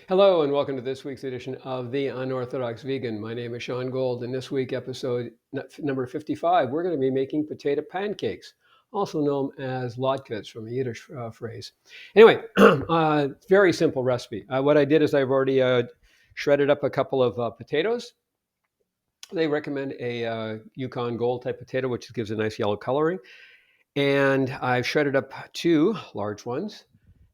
Hello and welcome to this week's edition of The Unorthodox Vegan. My name is Sean Gold, and this week, episode number 55, we're going to be making potato pancakes, also known as latkes from a Yiddish phrase. Anyway, very simple recipe. What I did is I've already shredded up a couple of potatoes. They recommend a Yukon Gold type potato, which gives a nice yellow coloring. And I've shredded up two large ones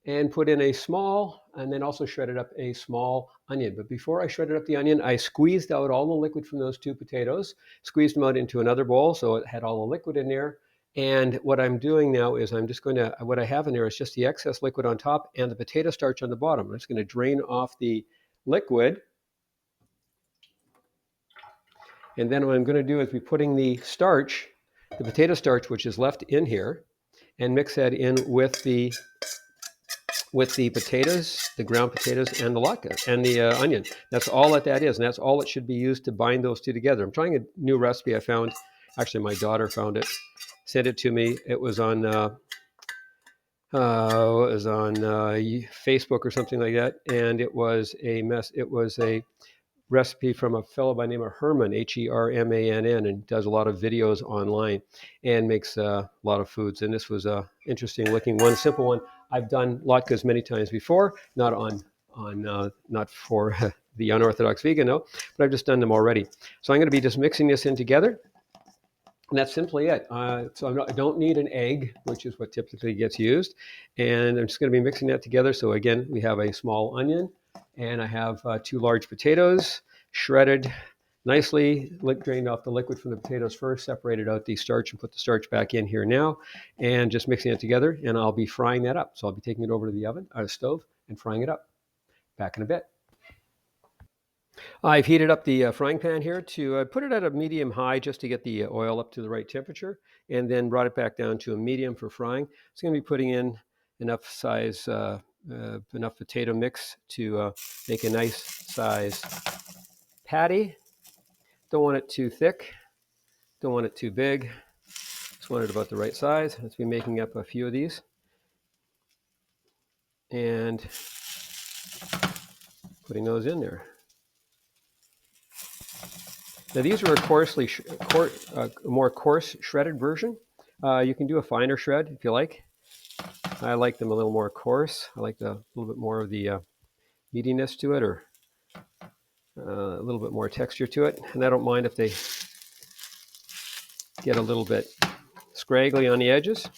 and put in a small, and then also shredded up a small onion. But before I shredded up the onion, I squeezed out all the liquid from those two potatoes, squeezed them out into another bowl so it had all the liquid in there. And what I'm doing now is I'm just going to, what I have in there is just the excess liquid on top and the potato starch on the bottom. I'm just going to drain off the liquid. And then what I'm going to do is be putting the starch, the potato starch, which is left in here, and mix that in with the potatoes, the ground potatoes, and the latke, and the onion. That's all that is, and that's all it should be used to bind those two together. I'm trying a new recipe I found. Actually, my daughter found it, sent it to me. It was on Facebook or something like that, and it was a mess. It was a recipe from a fellow by the name of Herman, Hermann, and does a lot of videos online and makes a lot of foods. And this was a interesting looking one, simple one. I've done latkes many times before, not for the unorthodox vegan, no, but I've just done them already. So I'm going to be just mixing this in together. And that's simply it. So I don't need an egg, which is what typically gets used. And I'm just going to be mixing that together. So again, we have a small onion, and I have two large potatoes, shredded nicely, drained off the liquid from the potatoes first, separated out the starch and put the starch back in here now, and just mixing it together. And I'll be frying that up. So I'll be taking it over to the stove and frying it up. Back in a bit. I've heated up the frying pan here to put it at a medium high just to get the oil up to the right temperature, and then brought it back down to a medium for frying. It's going to be putting in enough potato mix to make a nice size patty. Don't want it too thick, don't want it too big, just want it about the right size. Let's be making up a few of these and putting those in there. Now these are a more coarse shredded version. You can do a finer shred if you like. I like them a little more coarse. I like a little bit more of the meatiness to it, or a little bit more texture to it. And I don't mind if they get a little bit scraggly on the edges.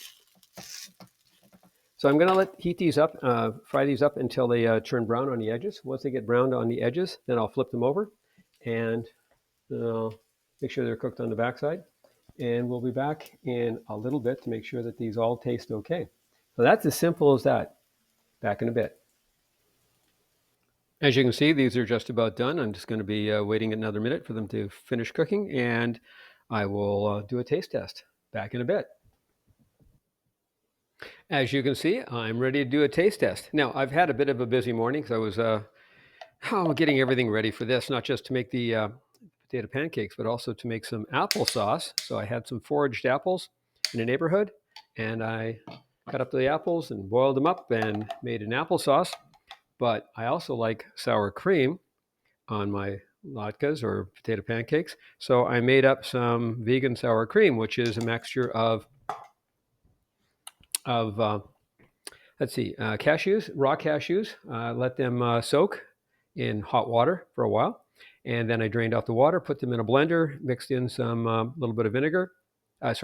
So I'm going to heat these up, fry these up until they turn brown on the edges. Once they get browned on the edges, then I'll flip them over and make sure they're cooked on the backside. And we'll be back in a little bit to make sure that these all taste okay. So that's as simple as that. Back in a bit. As you can see, these are just about done. I'm just going to be waiting another minute for them to finish cooking, and I will do a taste test. Back in a bit. As you can see, I'm ready to do a taste test. Now, I've had a bit of a busy morning because I was getting everything ready for this, not just to make the potato pancakes, but also to make some applesauce. So I had some foraged apples in a neighborhood, and I cut up the apples and boiled them up and made an applesauce. But I also like sour cream on my latkes or potato pancakes. So I made up some vegan sour cream, which is a mixture of cashews, raw cashews. Let them soak in hot water for a while. And then I drained off the water, put them in a blender, mixed in some little bit of vinegar. I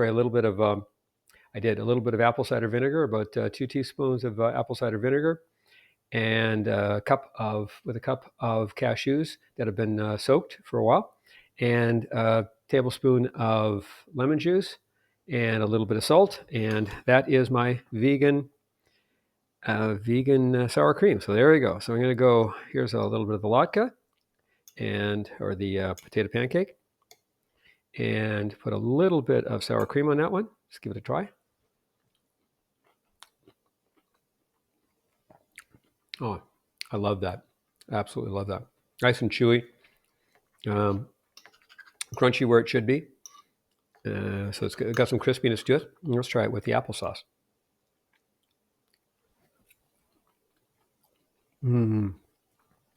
did a little bit of apple cider vinegar, about 2 teaspoons of apple cider vinegar, and a cup of cashews that have been soaked for a while, and a tablespoon of lemon juice, and a little bit of salt. And that is my vegan sour cream. So there we go. So I'm going to go, here's a little bit of the latke, or the potato pancake, and put a little bit of sour cream on that one. Just give it a try. Oh, I love that. Absolutely love that. Nice and chewy. Crunchy where it should be. So it's got some crispiness to it. Let's try it with the applesauce.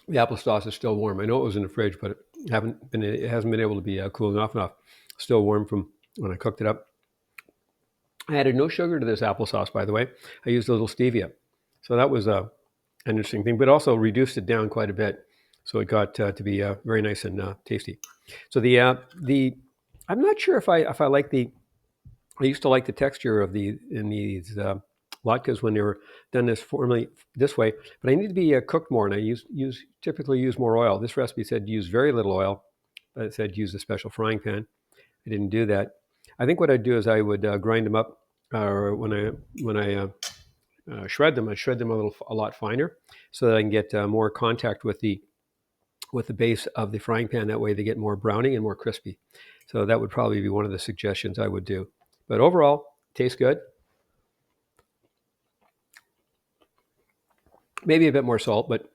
The applesauce is still warm. I know it was in the fridge, but it hasn't been able to be cooling off enough. Still warm from when I cooked it up. I added no sugar to this applesauce, by the way. I used a little stevia. So that was an interesting thing, but also reduced it down quite a bit. So it got to be very nice and tasty. So the I'm not sure if I like I used to like the texture of these latkes when they were done this way, but I need to be cooked more, and I typically use more oil. This recipe said use very little oil, but it said use a special frying pan. I didn't do that. I think what I'd do is I would grind them up, or when I shred them, I shred them a lot finer, so that I can get more contact with the base of the frying pan. That way, they get more browning and more crispy. So that would probably be one of the suggestions I would do. But overall, tastes good. Maybe a bit more salt, but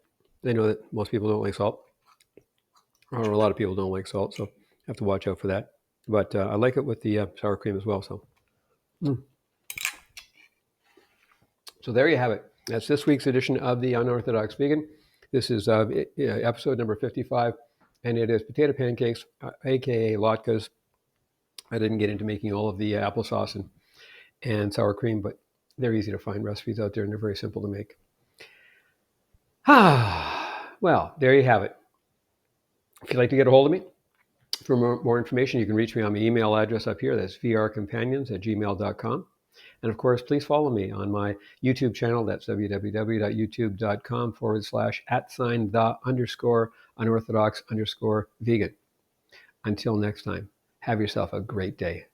I know that most people don't like salt, or a lot of people don't like salt, so I have to watch out for that. But I like it with the sour cream as well. So there you have it. That's this week's edition of the Unorthodox Vegan. This is episode number 55, and it is potato pancakes, aka latkes. I didn't get into making all of the applesauce and sour cream, but they're easy to find recipes out there, and they're very simple to make. Well, there you have it. If you'd like to get a hold of me for more information, you can reach me on my email address up here. That's vrcompanions@gmail.com. And of course, please follow me on my YouTube channel. That's www.youtube.com/@the_unorthodox_vegan. Until next time, have yourself a great day.